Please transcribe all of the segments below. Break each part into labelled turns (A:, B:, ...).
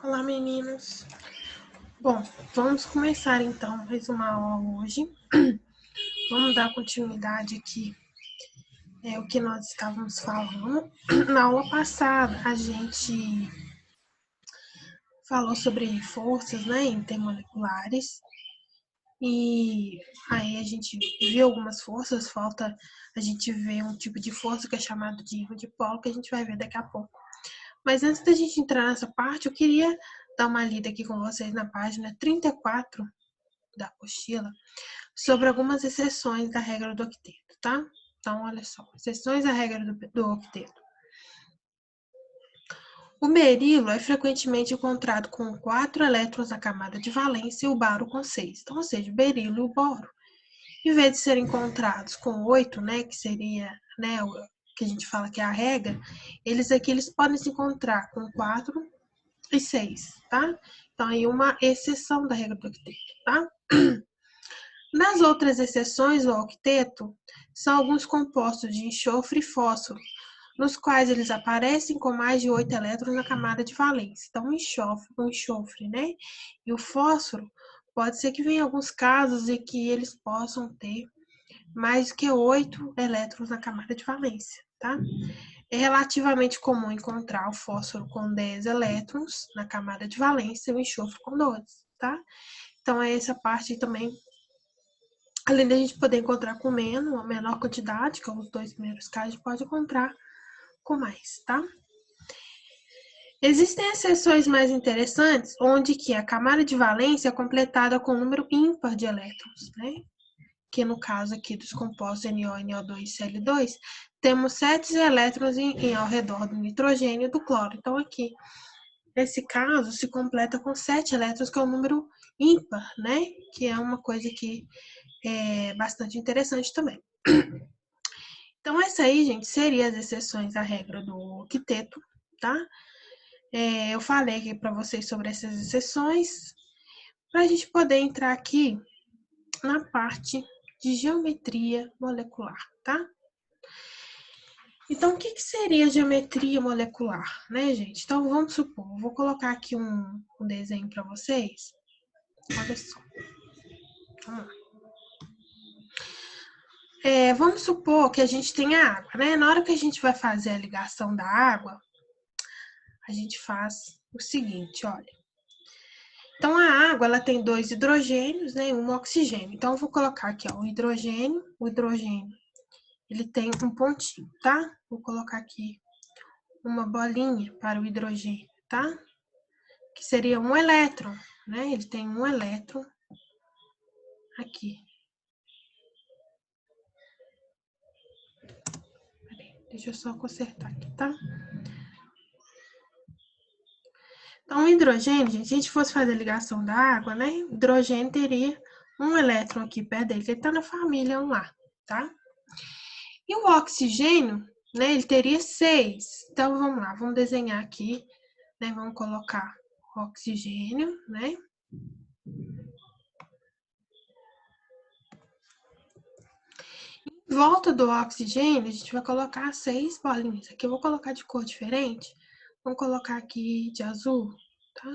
A: Olá, meninos. Bom, vamos começar então mais uma aula hoje. Vamos dar continuidade aqui o que nós estávamos falando. Na aula passada, a gente falou sobre forças, intermoleculares. E aí a gente viu algumas forças, falta a gente ver um tipo de força que é chamado de ímã de polo, que a gente vai ver daqui a pouco. Mas antes da gente entrar nessa parte, eu queria dar uma lida aqui com vocês na página 34 da apostila sobre algumas exceções da regra do octeto, tá? Então, olha só, exceções à regra do octeto. O berilo é frequentemente encontrado com 4 elétrons na camada de valência e o baro com 6. Então, ou seja, o berilo e o boro, em vez de serem encontrados com 8, que seria, o que a gente fala que é a regra, eles podem se encontrar com 4 e 6, tá? Então, aí uma exceção da regra do octeto, tá? Nas outras exceções ao octeto, são alguns compostos de enxofre e fósforo, nos quais eles aparecem com mais de 8 elétrons na camada de valência. Então, o enxofre, e o fósforo, pode ser que venha em alguns casos em que eles possam ter mais que 8 elétrons na camada de valência, tá? É relativamente comum encontrar o fósforo com 10 elétrons na camada de valência e o enxofre com 12, tá? Então, é essa parte também. Além da gente poder encontrar com menos, uma menor quantidade, que é os 2 primeiros casos, a gente pode encontrar com mais, tá? Existem exceções mais interessantes, onde que a camada de valência é completada com um número ímpar de elétrons, Que no caso aqui dos compostos NO, NO2 e Cl2, temos 7 elétrons ao redor do nitrogênio e do cloro. Então, aqui, nesse caso, se completa com 7 elétrons, que é um número ímpar, Que é uma coisa que é bastante interessante também. Então, essa aí, gente, seria as exceções à regra do octeto, tá? Eu falei aqui para vocês sobre essas exceções, para a gente poder entrar aqui na parte de geometria molecular, tá? Então, o que seria geometria molecular, gente? Então, vamos supor, vou colocar aqui um desenho para vocês. Olha só. Vamos lá. Vamos supor que a gente tenha água, Na hora que a gente vai fazer a ligação da água, a gente faz o seguinte, olha. Então, a água, ela tem 2 hidrogênios, e um oxigênio. Então, eu vou colocar aqui, ó, o hidrogênio, ele tem um pontinho, tá? Vou colocar aqui uma bolinha para o hidrogênio, tá? Que seria um elétron, Ele tem um elétron aqui. Peraí, deixa eu só consertar aqui, tá? Então, o hidrogênio, gente, se a gente fosse fazer a ligação da água, O hidrogênio teria um elétron aqui perto dele, que ele tá na família 1 lá, tá? E o oxigênio, ele teria 6. Então, vamos lá, vamos desenhar aqui, Vamos colocar o oxigênio, Em volta do oxigênio, a gente vai colocar 6 bolinhas. Aqui eu vou colocar de cor diferente. Vamos colocar aqui de azul, tá?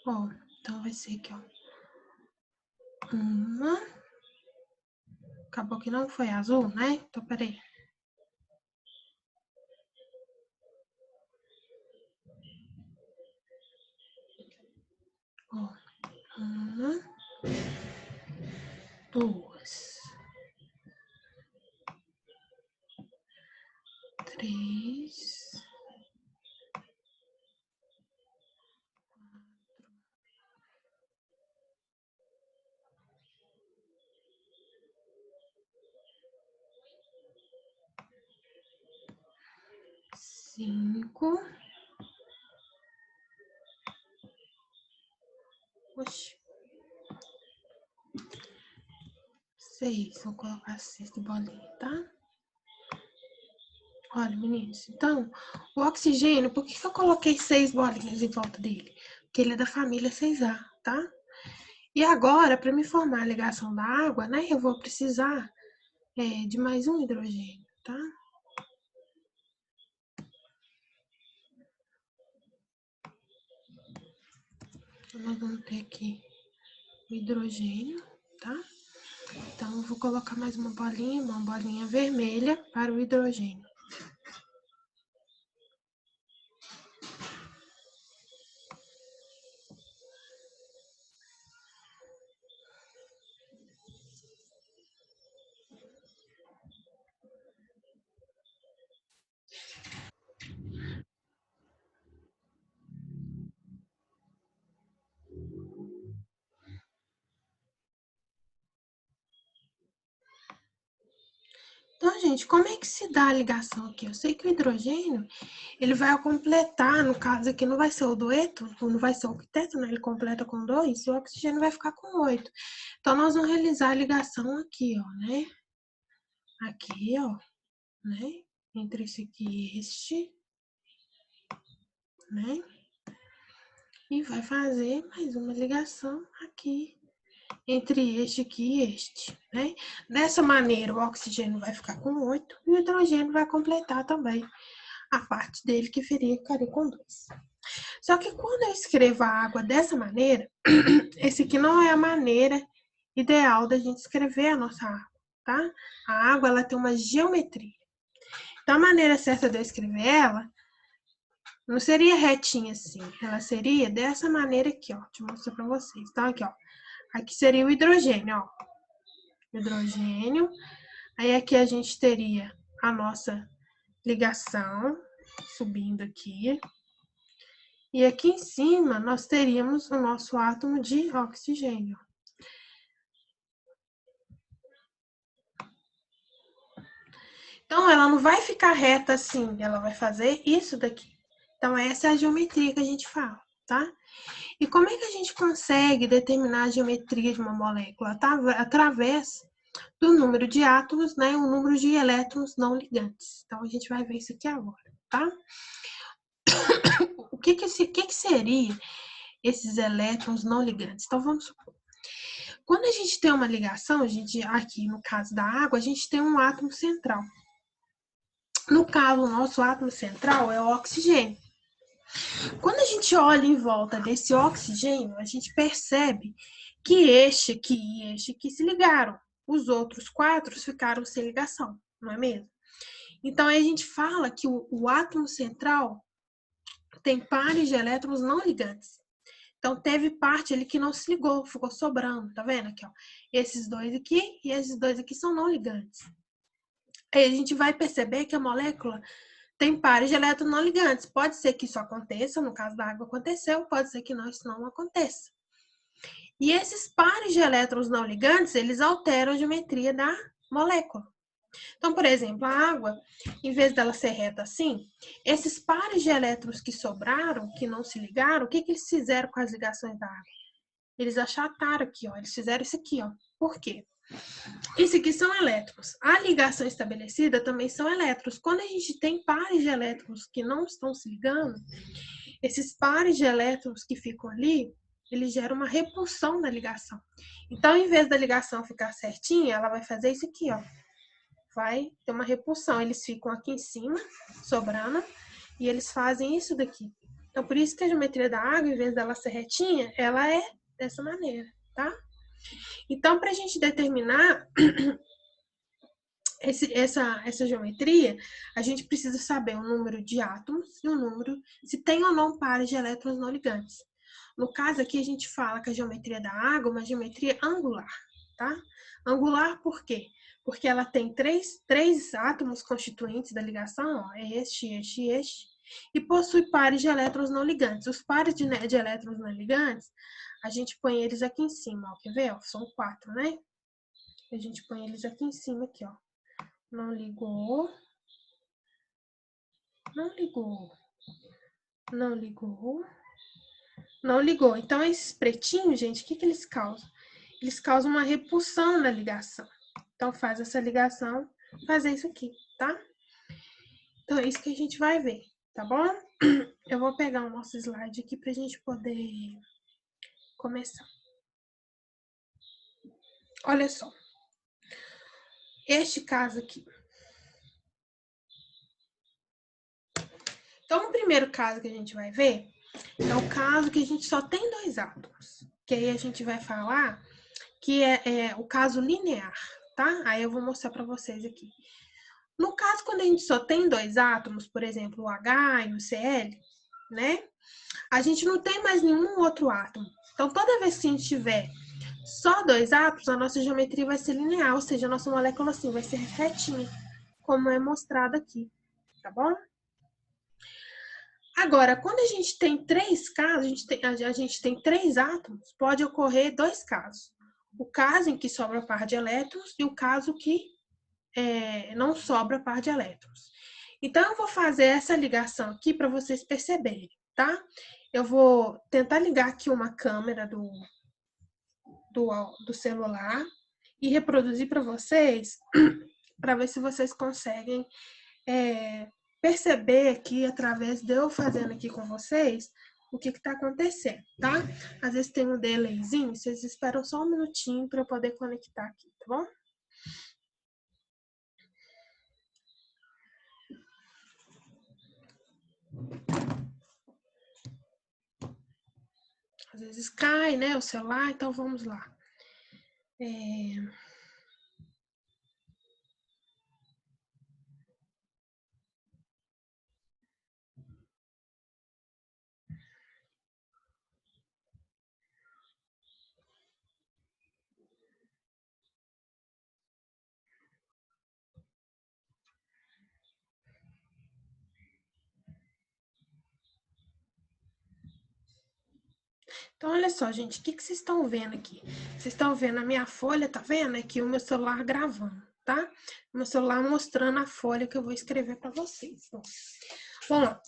A: Ó, então vai ser aqui, ó. Uma. Acabou que não foi azul, Então, peraí. Ó, uma. 2. 3. 5. Oxi. 6. Vou colocar 6 de bolinha, tá? Olha, meninos, então, o oxigênio, por que eu coloquei 6 bolinhas em volta dele? Porque ele é da família 6A, tá? E agora, para me formar a ligação da água, eu vou precisar de mais um hidrogênio, tá? nós vamos ter aqui o hidrogênio, tá? Então, eu vou colocar mais uma bolinha vermelha para o hidrogênio. Então, gente, como é que se dá a ligação aqui? Eu sei que o hidrogênio, ele vai completar, no caso aqui não vai ser o dueto, não vai ser o octeto, né? Ele completa com 2 e o oxigênio vai ficar com 8. Então, nós vamos realizar a ligação aqui, ó, né? Aqui, ó, né? Entre esse aqui e este, né? E vai fazer mais uma ligação aqui entre este aqui e este, né? Dessa maneira, o oxigênio vai ficar com 8 e o hidrogênio vai completar também a parte dele que ficaria com 2. Só que quando eu escrevo a água dessa maneira, esse aqui não é a maneira ideal da gente escrever a nossa água, tá? A água, ela tem uma geometria. Então, a maneira certa de eu escrever ela não seria retinha assim, ela seria dessa maneira aqui, ó. Deixa eu mostrar pra vocês. Então, aqui, ó. Aqui seria o hidrogênio, ó. Hidrogênio. Aí aqui a gente teria a nossa ligação subindo aqui. E aqui em cima nós teríamos o nosso átomo de oxigênio. Então, ela não vai ficar reta assim, ela vai fazer isso daqui. Então, essa é a geometria que a gente fala, tá? E como é que a gente consegue determinar a geometria de uma molécula? Tá? Através do número de átomos, né, o número de elétrons não ligantes. Então, a gente vai ver isso aqui agora, tá? O que seria esses elétrons não ligantes? Então, vamos supor. Quando a gente tem uma ligação, aqui no caso da água, a gente tem um átomo central. No caso, o nosso átomo central é o oxigênio. Quando a gente olha em volta desse oxigênio, a gente percebe que este aqui e este aqui se ligaram. Os outros 4 ficaram sem ligação, não é mesmo? Então, aí a gente fala que o átomo central tem pares de elétrons não ligantes. Então, teve parte ali que não se ligou, ficou sobrando, tá vendo aqui, ó? Esses dois aqui e esses dois aqui são não ligantes. Aí a gente vai perceber que a molécula tem pares de elétrons não ligantes. Pode ser que isso aconteça, no caso da água aconteceu, pode ser que não, isso não aconteça. E esses pares de elétrons não ligantes, eles alteram a geometria da molécula. Então, por exemplo, a água, em vez dela ser reta assim, esses pares de elétrons que sobraram, que não se ligaram, o que eles fizeram com as ligações da água? Eles achataram aqui, ó. Eles fizeram isso aqui, ó. Por quê? Isso aqui são elétrons. A ligação estabelecida também são elétrons. Quando a gente tem pares de elétrons que não estão se ligando, esses pares de elétrons que ficam ali, eles geram uma repulsão na ligação. Então, em vez da ligação ficar certinha, ela vai fazer isso aqui, ó. Vai ter uma repulsão. Eles ficam aqui em cima, sobrando, e eles fazem isso daqui. Então, por isso que a geometria da água, em vez dela ser retinha, ela é dessa maneira, tá? Então, para a gente determinar essa geometria, a gente precisa saber o número de átomos e o número, se tem ou não pares de elétrons não ligantes. No caso aqui, a gente fala que a geometria da água é uma geometria angular, tá? Angular por quê? Porque ela tem três átomos constituintes da ligação, ó, este, e possui pares de elétrons não ligantes. Os pares de elétrons não ligantes, a gente põe eles aqui em cima, ó, quer ver? Ó, são 4, né? A gente põe eles aqui em cima, aqui, ó. Não ligou. Não ligou. Não ligou. Não ligou. Então, esses pretinhos, gente, o que eles causam? Eles causam uma repulsão na ligação. Então, faz essa ligação, fazer isso aqui, tá? Então, é isso que a gente vai ver, tá bom? Eu vou pegar o nosso slide aqui pra gente poder começar. Olha só. Este caso aqui. Então, no primeiro caso que a gente vai ver, É o caso que a gente só tem dois átomos. Que aí a gente vai falar que é o caso linear, tá? Aí eu vou mostrar para vocês aqui. No caso, quando a gente só tem dois átomos, por exemplo, o H e o Cl, né? A gente não tem mais nenhum outro átomo. Então, toda vez que a gente tiver só dois átomos, a nossa geometria vai ser linear, ou seja, a nossa molécula assim vai ser retinha, como é mostrado aqui, tá bom? Agora, quando a gente tem três casos, a gente tem três átomos, pode ocorrer dois casos. O caso em que sobra par de elétrons e o caso que não sobra par de elétrons. Então, eu vou fazer essa ligação aqui para vocês perceberem, tá? Eu vou tentar ligar aqui uma câmera do celular e reproduzir para vocês, para ver se vocês conseguem perceber aqui, através de eu fazendo aqui com vocês, o que está acontecendo, tá? Às vezes tem um delayzinho, vocês esperam só um minutinho para eu poder conectar aqui, tá bom? Às vezes cai, né, o celular, então vamos lá. Então, olha só, gente, o que vocês estão vendo aqui? Vocês estão vendo a minha folha, tá vendo? Aqui o meu celular gravando, tá? O meu celular mostrando a folha que eu vou escrever para vocês. Bom, vamos lá.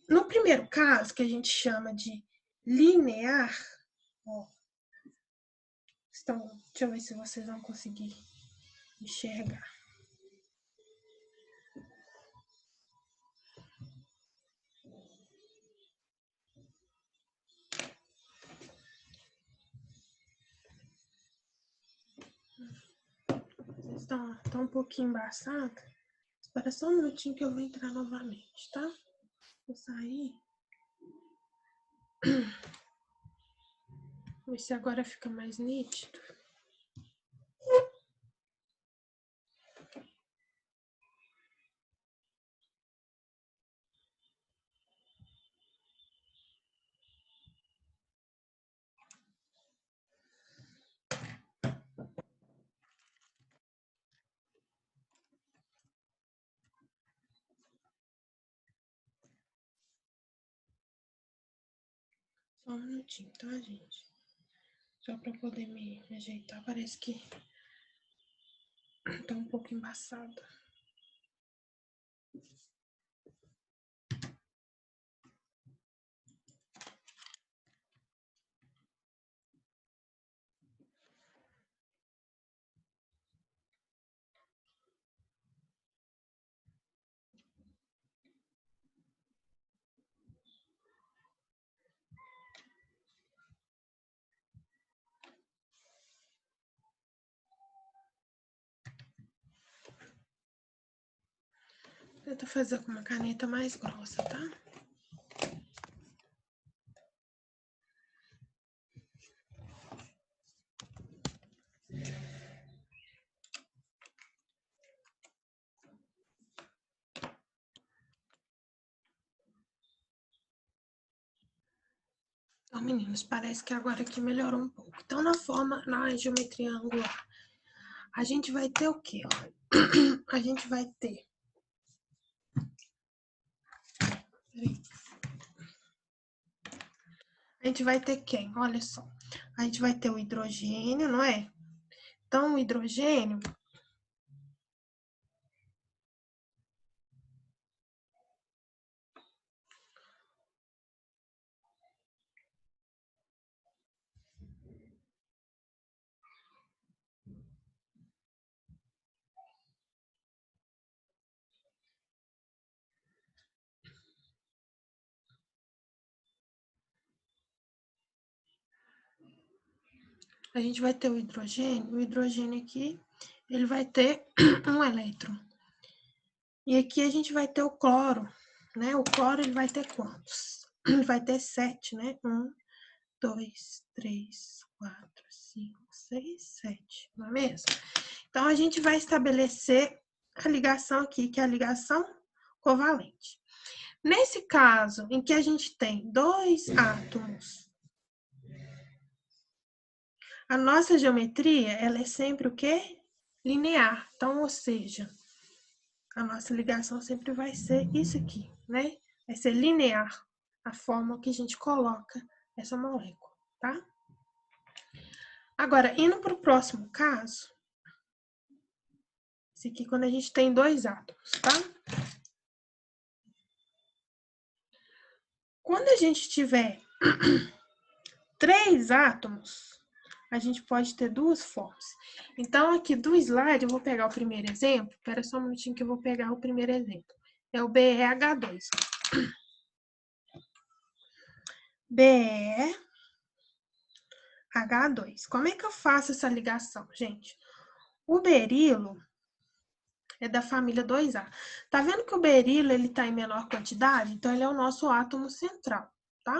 A: No primeiro caso, que a gente chama de linear, ó, deixa eu ver se vocês vão conseguir enxergar. Vocês estão um pouquinho embaçados. Espera só um minutinho que eu vou entrar novamente, tá? Vou sair. Vou ver se agora fica mais nítido. Só um minutinho, tá, gente? Só para poder me ajeitar, parece que tá um pouco embaçado. Tenta fazer com uma caneta mais grossa, tá? Então, meninos, parece que agora aqui melhorou um pouco. Então, na geometria angular, a gente vai ter o quê, ó? A gente vai ter... Peraí. A gente vai ter quem? Olha só. A gente vai ter o hidrogênio, não é? Então, o hidrogênio... A gente vai ter o hidrogênio aqui, ele vai ter um elétron. E aqui a gente vai ter o cloro, né? O cloro, ele vai ter quantos? vai ter 7, né? 1, 2, 3, 4, 5, 6, 7, não é mesmo? Então, a gente vai estabelecer a ligação aqui, que é a ligação covalente. Nesse caso, em que a gente tem 2 átomos, a nossa geometria, ela é sempre o quê? Linear. Então, ou seja, a nossa ligação sempre vai ser isso aqui, né? Vai ser linear, a forma que a gente coloca essa molécula, tá? Agora, indo para o próximo caso, esse aqui quando a gente tem 2 átomos, tá? Quando a gente tiver 3 átomos, a gente pode ter 2 formas. Então, aqui do slide, eu vou pegar o primeiro exemplo. Espera só um minutinho que eu vou pegar o primeiro exemplo. É o BeH2. BeH2. Como é que eu faço essa ligação, gente? O berilo é da família 2A. Tá vendo que o berilo, ele tá em menor quantidade? Então, ele é o nosso átomo central, tá?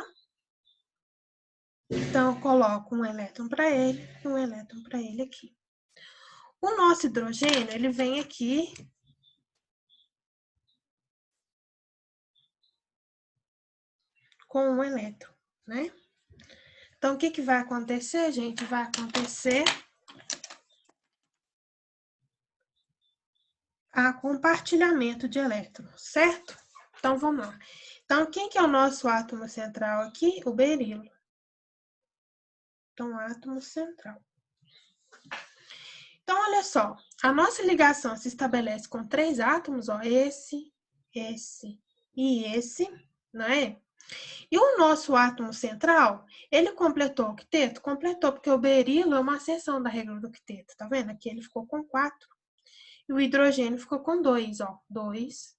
A: Então, eu coloco um elétron para ele e um elétron para ele aqui. O nosso hidrogênio, ele vem aqui com um elétron, né? Então, o que que vai acontecer, gente? Vai acontecer a compartilhamento de elétrons, certo? Então, vamos lá. Então, quem que é o nosso átomo central aqui? O berilo. Então, átomo central. Então, olha só. A nossa ligação se estabelece com 3 átomos, ó. Esse e esse, não é? E o nosso átomo central, ele completou o octeto? Completou, porque o berilo é uma seção da regra do octeto, tá vendo? Aqui ele ficou com 4. E o hidrogênio ficou com 2, ó. 2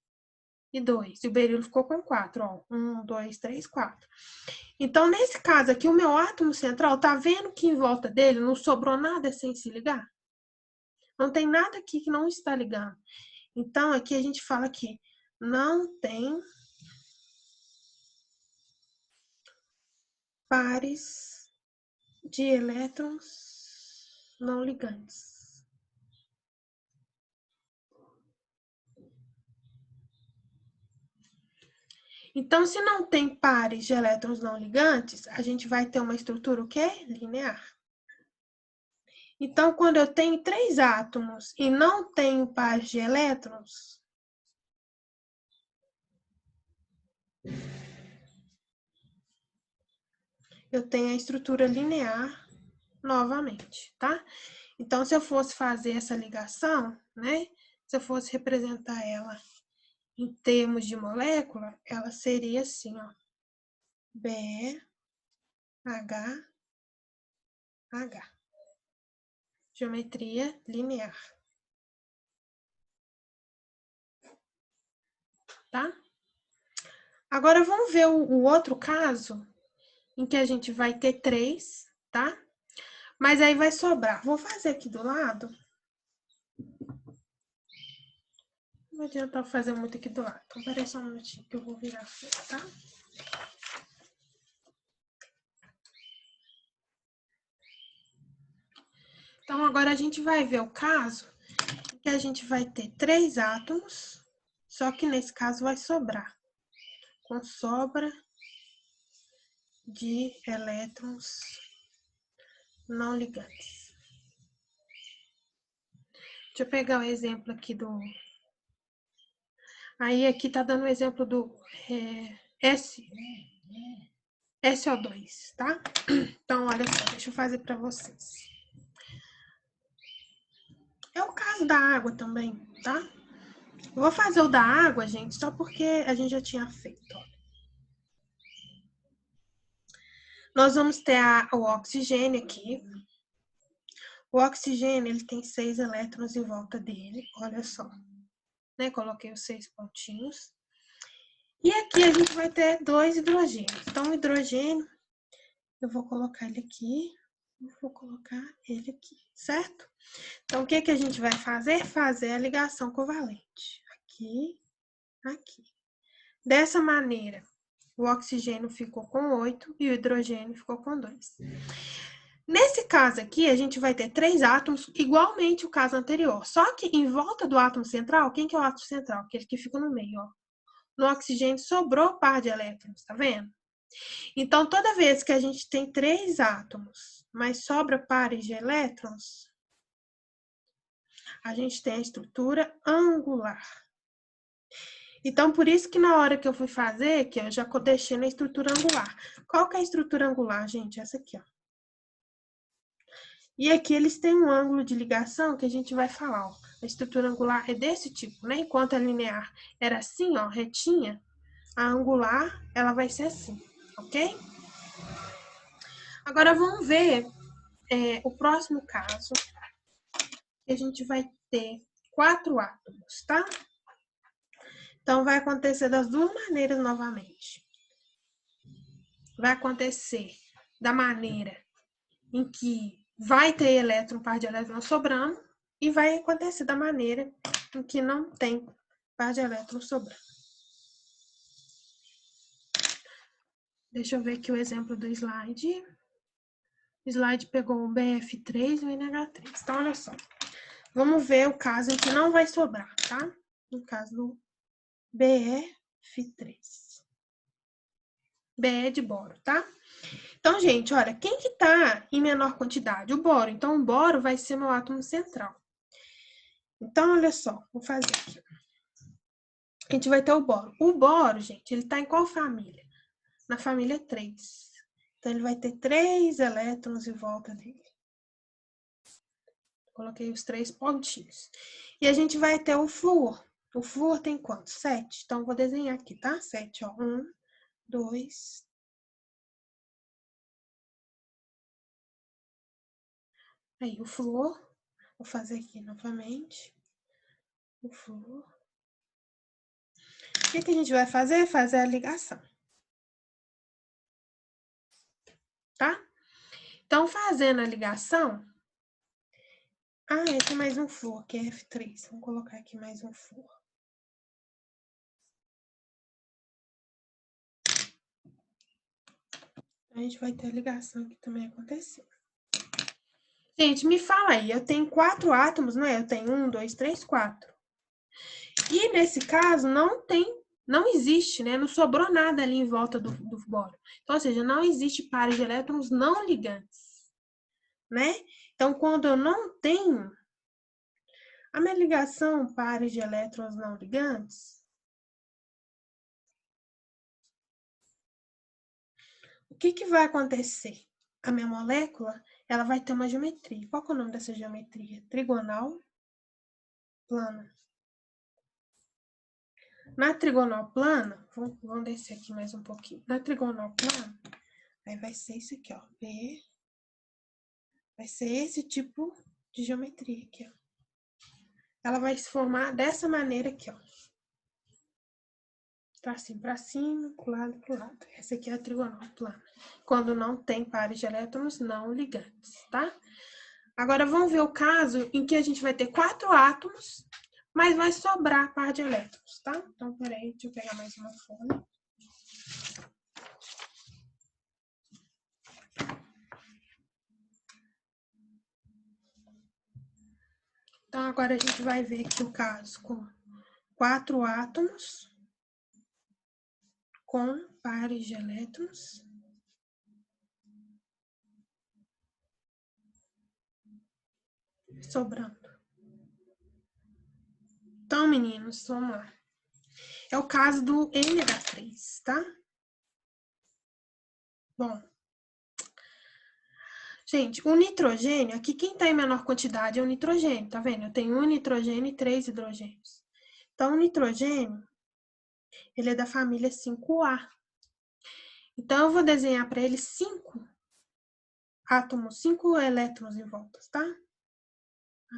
A: e 2. E o berilo ficou com 4, ó. 1, 2, 3, 4. Então, nesse caso aqui, o meu átomo central, tá vendo que em volta dele não sobrou nada sem se ligar? Não tem nada aqui que não está ligando. Então, aqui a gente fala que não tem pares de elétrons não ligantes. Então, se não tem pares de elétrons não ligantes, a gente vai ter uma estrutura o quê? Linear. Então, quando eu tenho 3 átomos e não tenho pares de elétrons, eu tenho a estrutura linear novamente, tá? Então, se eu fosse fazer essa ligação, né? Se eu fosse representar ela em termos de molécula, ela seria assim, ó. BH, H. Geometria linear. Tá? Agora, vamos ver o outro caso, em que a gente vai ter 3, tá? Mas aí vai sobrar. Vou fazer aqui do lado. Não adianta fazer muito aqui do lado. Então, peraí só um minutinho que eu vou virar aqui, tá? Então, agora a gente vai ver o caso em que a gente vai ter 3 átomos, só que nesse caso vai sobrar. Com sobra de elétrons não ligantes. Deixa eu pegar o exemplo aqui do... Aí, aqui tá dando o exemplo do SO2, tá? Então, olha só, deixa eu fazer para vocês. É o caso da água também, tá? Eu vou fazer o da água, gente, só porque a gente já tinha feito, ó. Nós vamos ter o oxigênio aqui. O oxigênio, ele tem 6 elétrons em volta dele, olha só. Né? Coloquei os 6 pontinhos. E aqui a gente vai ter 2 hidrogênios. Então, o hidrogênio, eu vou colocar ele aqui, vou colocar ele aqui, certo? Então, o que que a gente vai fazer? Fazer a ligação covalente. Aqui, aqui. Dessa maneira, O oxigênio ficou com 8 e o hidrogênio ficou com 2. Nesse caso aqui, a gente vai ter 3 átomos, igualmente o caso anterior. Só que em volta do átomo central, quem que é o átomo central? Aquele que fica no meio, ó. No oxigênio sobrou par de elétrons, tá vendo? Então, toda vez que a gente tem 3 átomos, mas sobra pares de elétrons, a gente tem a estrutura angular. Então, por isso que na hora que eu fui fazer, que eu já deixei na estrutura angular. Qual que é a estrutura angular, gente? Essa aqui, ó. E aqui eles têm um ângulo de ligação que a gente vai falar, ó. A estrutura angular é desse tipo, né? Enquanto a linear era assim, ó, retinha, a angular, ela vai ser assim, ok? Agora, vamos ver o próximo caso, que a gente vai ter 4 átomos, tá? Então, vai acontecer das duas maneiras novamente. Vai acontecer da maneira em que vai ter elétron, par de elétrons sobrando, e vai acontecer da maneira em que não tem par de elétrons sobrando. Deixa eu ver aqui o exemplo do slide. O slide pegou o BF3 e o NH3. Então, olha só. Vamos ver o caso em que não vai sobrar, tá? No caso do BF3. BE de boro, tá? Então, gente, olha, quem que tá em menor quantidade? O boro. Então, o boro vai ser meu átomo central. Então, olha só, vou fazer aqui. A gente vai ter o boro. O boro, gente, ele tá em qual família? Na família 3. Então, ele vai ter 3 elétrons em volta dele. Coloquei os 3 pontinhos. E a gente vai ter o flúor. O flúor tem quantos? 7. Então, vou desenhar aqui, tá? 7, ó. 1, 2. Aí, o flúor. Vou fazer aqui novamente. O flúor. O que a gente vai fazer? Fazer a ligação. Tá? Então, fazendo a ligação... Ah, tem mais um flúor, que é F3. Vamos colocar aqui mais um flúor. A gente vai ter a ligação que também aconteceu. Gente, me fala aí, eu tenho 4 átomos, não é? Eu tenho 1, 2, 3, 4. E nesse caso, não existe, né? Não sobrou nada ali em volta do boro. Então, ou seja, não existe pares de elétrons não ligantes, né? Então, quando eu não tenho a minha ligação pares de elétrons não ligantes, o que vai acontecer? A minha molécula, ela vai ter uma geometria. Qual que é o nome dessa geometria? Trigonal plana. Na trigonal plana, vamos descer aqui mais um pouquinho. Na trigonal plana, aí vai ser isso aqui, ó. B. Vai ser esse tipo de geometria aqui, ó. Ela vai se formar dessa maneira aqui, ó. Tracinho pra cima, pro lado, pro lado. Essa aqui é a trigonal plana. Quando não tem pares de elétrons não ligantes, tá? Agora, vamos ver o caso em que a gente vai ter 4 átomos, mas vai sobrar par de elétrons, tá? Então, peraí, deixa eu pegar mais uma folha. Então, agora a gente vai ver aqui o caso com 4 átomos com pares de elétrons sobrando. Então, meninos, vamos lá. É o caso do NH3, tá? Bom. Gente, o nitrogênio, aqui quem tá em menor quantidade é o nitrogênio, tá vendo? Eu tenho um nitrogênio e 3 hidrogênios. Então, o nitrogênio, ele é da família 5A. Então, eu vou desenhar para ele 5 átomos, 5 elétrons em volta, tá?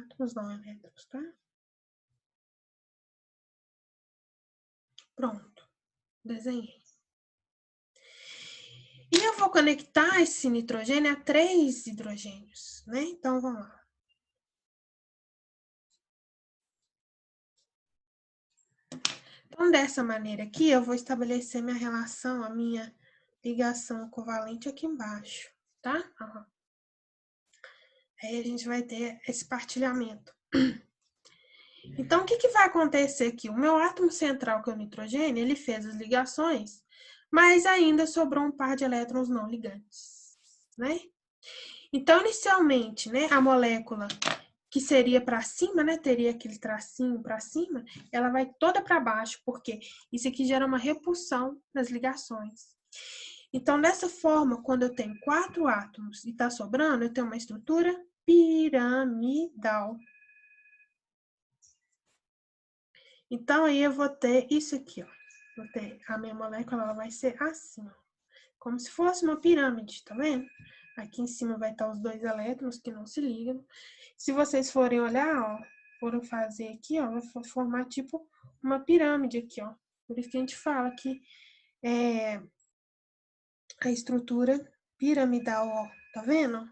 A: Átomos não, elétrons, tá? Pronto, desenhei. E eu vou conectar esse nitrogênio a 3 hidrogênios, né? Então, vamos lá. Então, dessa maneira aqui, eu vou estabelecer minha relação, a minha ligação covalente aqui embaixo, tá? Ó. Aí a gente vai ter esse partilhamento. Então, o que vai acontecer aqui? O meu átomo central, que é o nitrogênio, ele fez as ligações, mas ainda sobrou um par de elétrons não ligantes, né? Então, inicialmente, né, a molécula que seria para cima, né, teria aquele tracinho para cima, ela vai toda para baixo, porque isso aqui gera uma repulsão nas ligações. Então, dessa forma, quando eu tenho 4 átomos e está sobrando, eu tenho uma estrutura piramidal. Então, aí eu vou ter isso aqui, ó. Vou ter a minha molécula, ela vai ser assim, ó. Como se fosse uma pirâmide, tá vendo? Aqui em cima vai estar os 2 elétrons que não se ligam. Se vocês forem olhar, ó, foram fazer aqui, ó, vai formar tipo uma pirâmide aqui, ó. Por isso que a gente fala que é a estrutura piramidal, ó. Tá vendo?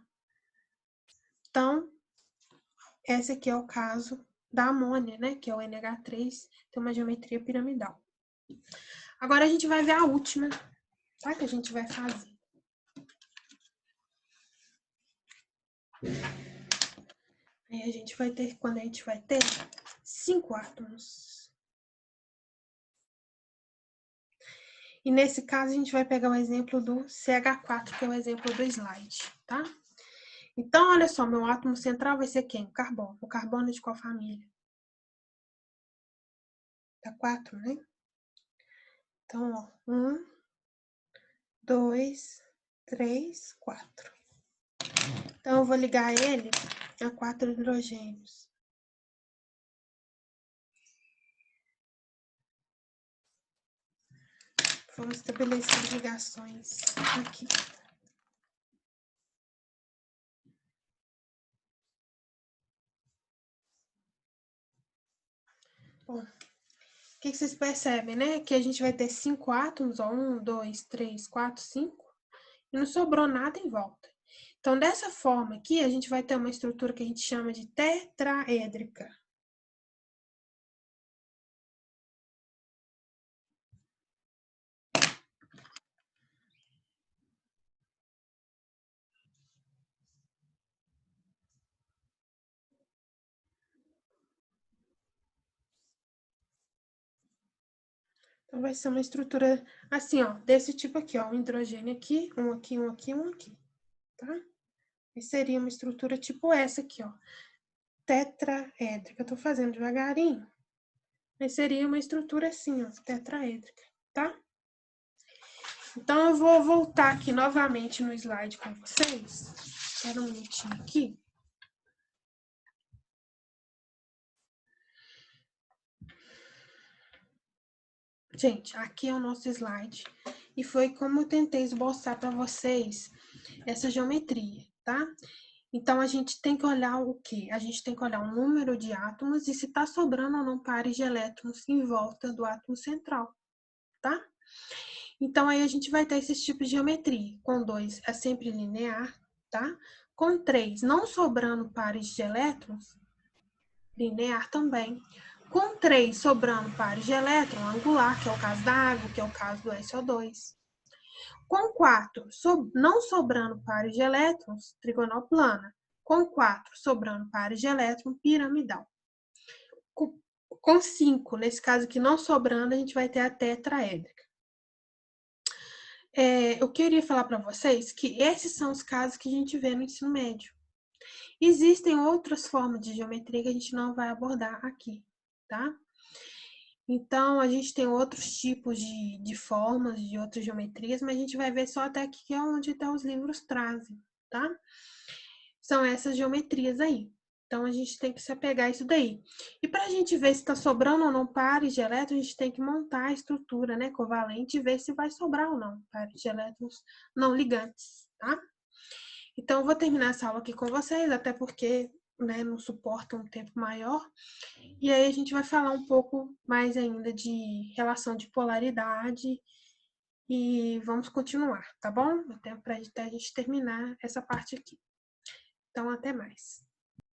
A: Então, esse aqui é o caso da amônia, né? Que é o NH3, tem uma geometria piramidal. Agora a gente vai ver a última, tá? Que a gente vai fazer. Aí a gente vai ter, quando a gente vai ter 5 átomos. E nesse caso, a gente vai pegar o exemplo do CH4, que é o exemplo do slide, tá? Então, olha só, meu átomo central vai ser quem? O carbono. O carbono é de qual família? Da 4, né? Então, ó, 1, 2, 3, 4. Então, eu vou ligar ele a 4 hidrogênios. Vamos estabelecer ligações aqui. Bom, o que vocês percebem, né? Que a gente vai ter 5 átomos, ó, 1, 2, 3, 4, 5, e não sobrou nada em volta. Então, dessa forma aqui, a gente vai ter uma estrutura que a gente chama de tetraédrica. Então, vai ser uma estrutura assim, ó, desse tipo aqui, ó, um hidrogênio aqui, um aqui, um aqui, um aqui, tá? E seria uma estrutura tipo essa aqui, ó, tetraédrica. Eu tô fazendo devagarinho, mas seria uma estrutura assim, ó, tetraédrica, tá? Então, eu vou voltar aqui novamente no slide com vocês. Espera um minutinho aqui. Gente, aqui é o nosso slide. E foi como eu tentei esboçar para vocês essa geometria, tá? Então, a gente tem que olhar o quê? A gente tem que olhar o número de átomos e se está sobrando ou não pares de elétrons em volta do átomo central, tá? Então, aí a gente vai ter esses tipos de geometria. Com 2 é sempre linear, tá? Com 3, não sobrando pares de elétrons, linear também. Com 3 sobrando pares de elétron, angular, que é o caso da água, que é o caso do SO2. Com 4, não sobrando pares de elétrons, trigonoplana. Com 4, sobrando pares de elétron, piramidal. Com 5, nesse caso aqui não sobrando, a gente vai ter a tetraédrica. Eu queria falar para vocês que esses são os casos que a gente vê no ensino médio. Existem outras formas de geometria que a gente não vai abordar aqui, tá? Então, a gente tem outros tipos de formas, de outras geometrias, mas a gente vai ver só até aqui, que é onde até os livros trazem, tá? São essas geometrias aí. Então, a gente tem que se apegar a isso daí. E para a gente ver se está sobrando ou não pares de elétrons, a gente tem que montar a estrutura, né, covalente e ver se vai sobrar ou não pares de elétrons não ligantes, tá? Então, eu vou terminar essa aula aqui com vocês, até porque, né, não suporta um tempo maior. E aí a gente vai falar um pouco mais ainda de relação de polaridade e vamos continuar, tá bom? Até para a gente terminar essa parte aqui. Então, até mais.